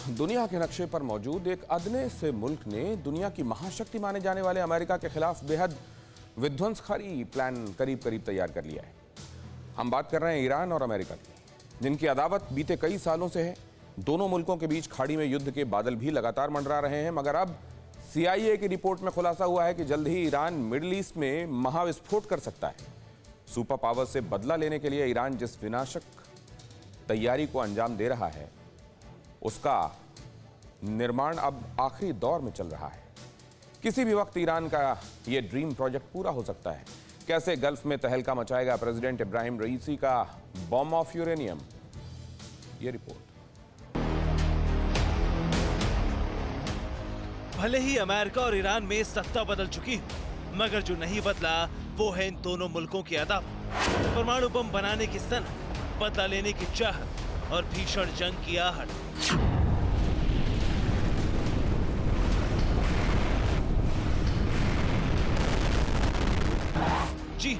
दुनिया के नक्शे पर मौजूद एक अदने से मुल्क ने दुनिया की महाशक्ति माने जाने वाले अमेरिका के खिलाफ बेहद विध्वंसकारी प्लान करीब करीब तैयार कर लिया है। हम बात कर रहे हैं ईरान और अमेरिका की, जिनकी अदावत बीते कई सालों से है। दोनों मुल्कों के बीच खाड़ी में युद्ध के बादल भी लगातार मंडरा रहे हैं, मगर अब CIA की रिपोर्ट में खुलासा हुआ है कि जल्द ही ईरान मिडिल ईस्ट में महाविस्फोट कर सकता है। सुपर पावर से बदला लेने के लिए ईरान जिस विनाशक तैयारी को अंजाम दे रहा है, उसका निर्माण अब आखिरी दौर में चल रहा है। किसी भी वक्त ईरान का यह ड्रीम प्रोजेक्ट पूरा हो सकता है। कैसे गल्फ में तहलका मचाएगा प्रेसिडेंट इब्राहिम रईसी का बॉम्ब ऑफ यूरेनियम, ये रिपोर्ट। भले ही अमेरिका और ईरान में सत्ता बदल चुकी हो, मगर जो नहीं बदला वो है इन दोनों मुल्कों की अदावत, परमाणु बम बनाने की सनक, बदला लेने की चाहत और भीषण जंग की आहट। जी,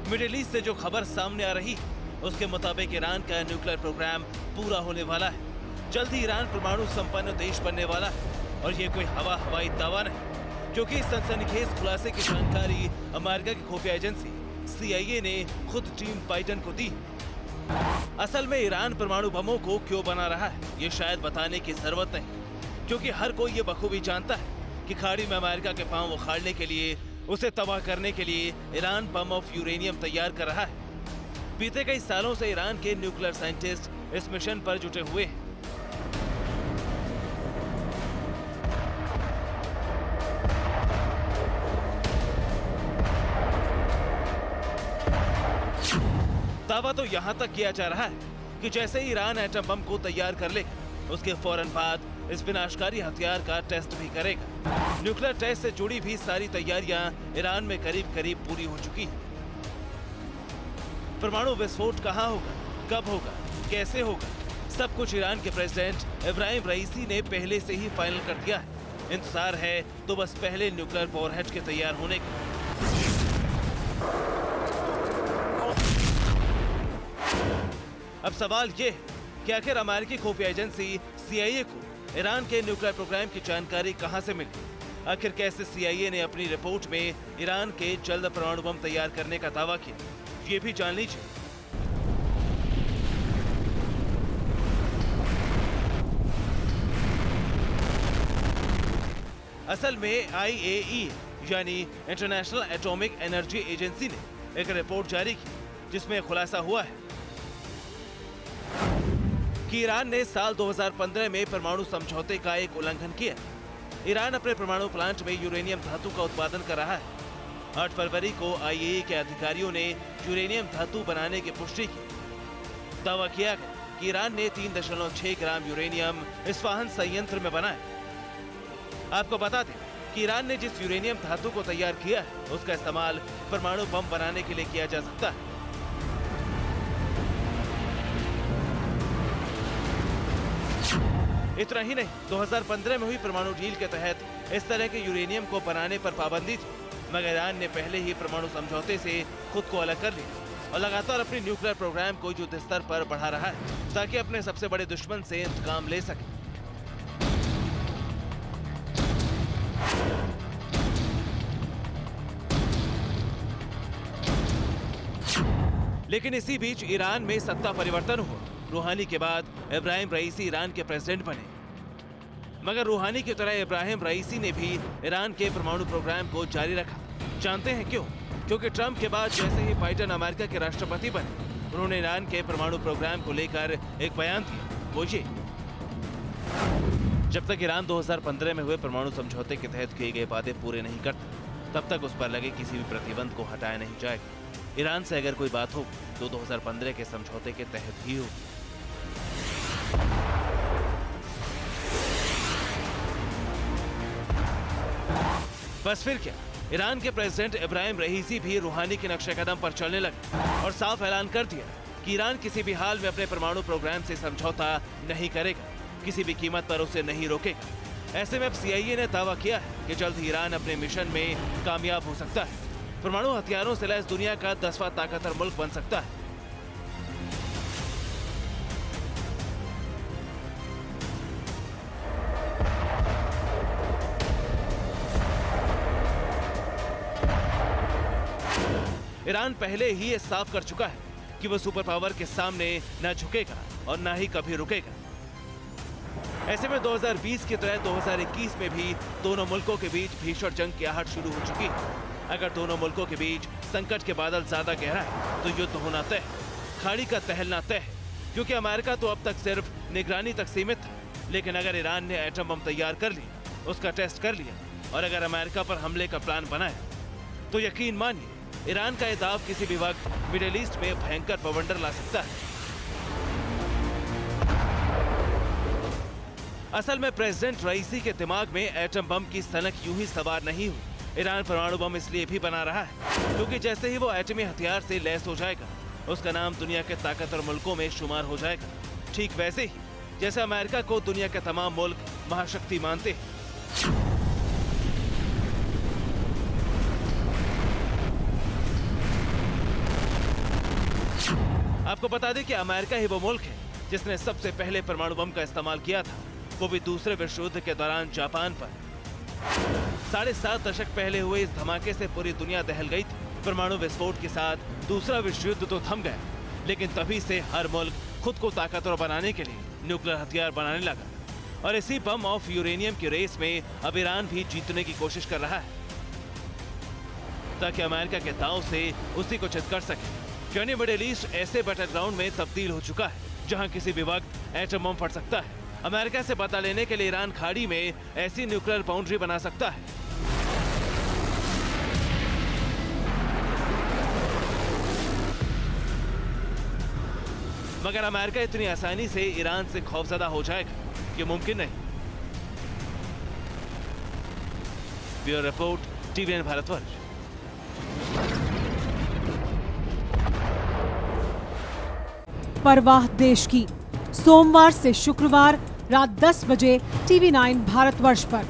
मिडिल ईस्ट से जो खबर सामने आ रही है उसके मुताबिक ईरान का न्यूक्लियर प्रोग्राम पूरा होने वाला है। जल्द ही ईरान परमाणु संपन्न देश बनने वाला है और ये कोई हवाई दावा नहीं, क्योंकि इस सनसनीखेज खुलासे की जानकारी अमेरिका की खुफिया एजेंसी CIA ने खुद टीम बाइडेन को दी। असल में ईरान परमाणु बमों को क्यों बना रहा है ये शायद बताने की जरूरत नहीं, क्योंकि हर कोई ये बखूबी जानता है कि खाड़ी में अमेरिका के पांव उखाड़ने के लिए, उसे तबाह करने के लिए ईरान बम ऑफ यूरेनियम तैयार कर रहा है। बीते कई सालों से ईरान के न्यूक्लियर साइंटिस्ट इस मिशन पर जुटे हुए हैं। दावा तो यहां तक किया जा रहा है कि जैसे ही ईरान एटम बम को तैयार कर लेगा, उसके फौरन बाद इस विनाशकारी हथियार का टेस्ट भी करेगा। न्यूक्लियर टेस्ट से जुड़ी भी सारी तैयारियां ईरान में करीब करीब पूरी हो चुकी हैं। परमाणु विस्फोट कहां होगा, कब होगा, कैसे होगा, सब कुछ ईरान के प्रेसिडेंट इब्राहिम रईसी ने पहले से ही फाइनल कर दिया है। इंतजार है तो बस पहले न्यूक्लियर वॉरहेड के तैयार होने का। अब सवाल ये है कि आखिर अमेरिकी खुफिया एजेंसी CIA को ईरान के न्यूक्लियर प्रोग्राम की जानकारी कहां से मिली? आखिर कैसे CIA ने अपनी रिपोर्ट में ईरान के जल्द परमाणु बम तैयार करने का दावा किया, ये भी जान लीजिए। असल में IAEA यानी इंटरनेशनल एटॉमिक एनर्जी एजेंसी ने एक रिपोर्ट जारी की, जिसमें खुलासा हुआ है कि ईरान ने साल 2015 में परमाणु समझौते का एक उल्लंघन किया। ईरान अपने परमाणु प्लांट में यूरेनियम धातु का उत्पादन कर रहा है। 8 फरवरी को IAEA के अधिकारियों ने यूरेनियम धातु बनाने की पुष्टि की। दावा किया गया कि ईरान ने 3.6 ग्राम यूरेनियम इस्फहान संयंत्र में बनाया। आपको बता दें कि ईरान ने जिस यूरेनियम धातु को तैयार किया है, उसका इस्तेमाल परमाणु बम बनाने के लिए किया जा सकता है। इतना ही नहीं, 2015 में हुई परमाणु डील के तहत इस तरह के यूरेनियम को बनाने पर पाबंदी थी, मगर ईरान ने पहले ही परमाणु समझौते से खुद को अलग कर लिया और लगातार अपनी न्यूक्लियर प्रोग्राम को युद्ध स्तर पर बढ़ा रहा है, ताकि अपने सबसे बड़े दुश्मन से इंतकाम ले सके। लेकिन इसी बीच ईरान में सत्ता परिवर्तन हुआ। रूहानी के बाद इब्राहिम रईसी ईरान के प्रेसिडेंट बने, मगर रूहानी की तरह इब्राहिम रईसी ने भी ईरान के परमाणु प्रोग्राम को जारी रखा। जानते हैं क्यों? क्योंकि ट्रंप के बाद जैसे ही बाइडेन अमेरिका के राष्ट्रपति बने, उन्होंने ईरान के परमाणु प्रोग्राम को लेकर एक बयान दिया। वो ये, जब तक ईरान 2015 में हुए परमाणु समझौते के तहत किए गए वादे पूरे नहीं करता, तब तक उस पर लगे किसी भी प्रतिबंध को हटाया नहीं जाएगा। ईरान से अगर कोई बात हो तो 2015 के समझौते के तहत ही हो। बस फिर क्या, ईरान के प्रेसिडेंट इब्राहिम रईसी भी रूहानी के नक्शे कदम पर चलने लगे और साफ ऐलान कर दिया कि ईरान किसी भी हाल में अपने परमाणु प्रोग्राम से समझौता नहीं करेगा, किसी भी कीमत पर उसे नहीं रोकेगा। ऐसे में अब CIA ने दावा किया है कि जल्द ही ईरान अपने मिशन में कामयाब हो सकता है, परमाणु हथियारों से लैस दुनिया का 10वां ताकतवर मुल्क बन सकता है। ईरान पहले ही ये साफ कर चुका है कि वो सुपर पावर के सामने न झुकेगा और न ही कभी रुकेगा। ऐसे में 2020 की तरह 2021 में भी दोनों मुल्कों के बीच भीषण जंग की आहट शुरू हो चुकी है। अगर दोनों मुल्कों के बीच संकट के बादल ज्यादा गहरा है तो युद्ध होना तय है, खाड़ी का तहलना तय है, क्योंकि अमेरिका तो अब तक सिर्फ निगरानी तक सीमित था। लेकिन अगर ईरान ने एटम बम तैयार कर लिया, उसका टेस्ट कर लिया और अगर अमेरिका पर हमले का प्लान बनाया, तो यकीन मानिए ईरान का यह दाव किसी भी वक्त मिडिल ईस्ट में भयंकर बवंडर ला सकता है। असल में प्रेसिडेंट रईसी के दिमाग में एटम बम की सनक यूं ही सवार नहीं हुई। ईरान परमाणु बम इसलिए भी बना रहा है क्योंकि जैसे ही वो एटमी हथियार से लैस हो जाएगा, उसका नाम दुनिया के ताकतवर मुल्कों में शुमार हो जाएगा। ठीक वैसे ही जैसे अमेरिका को दुनिया के तमाम मुल्क महाशक्ति मानते हैं। आपको बता दें कि अमेरिका ही वो मुल्क है जिसने सबसे पहले परमाणु बम का इस्तेमाल किया था, वो भी दूसरे विश्व युद्ध के दौरान जापान पर। 7.5 दशक पहले हुए इस धमाके से पूरी दुनिया दहल गई थी। परमाणु विस्फोट के साथ दूसरा विश्व युद्ध तो थम गया, लेकिन तभी से हर मुल्क खुद को ताकतवर बनाने के लिए न्यूक्लियर हथियार बनाने लगा। और इसी बम ऑफ यूरेनियम की रेस में अब ईरान भी जीतने की कोशिश कर रहा है ताकि अमेरिका के दांव से उसी को चित कर सके। क्योंकि मिडिल ईस्ट ऐसे बैटल ग्राउंड में तब्दील हो चुका है जहां किसी भी वक्त एटम बम फट सकता है। अमेरिका से बदला लेने के लिए ईरान खाड़ी में ऐसी न्यूक्लियर बाउंड्री बना सकता है। मगर अमेरिका इतनी आसानी से ईरान से खौफजदा हो जाएगा, ये मुमकिन नहीं। Bureau report, TVN Bharatvarsh. परवाह देश की, सोमवार से शुक्रवार रात 10 बजे TV9 भारतवर्ष पर।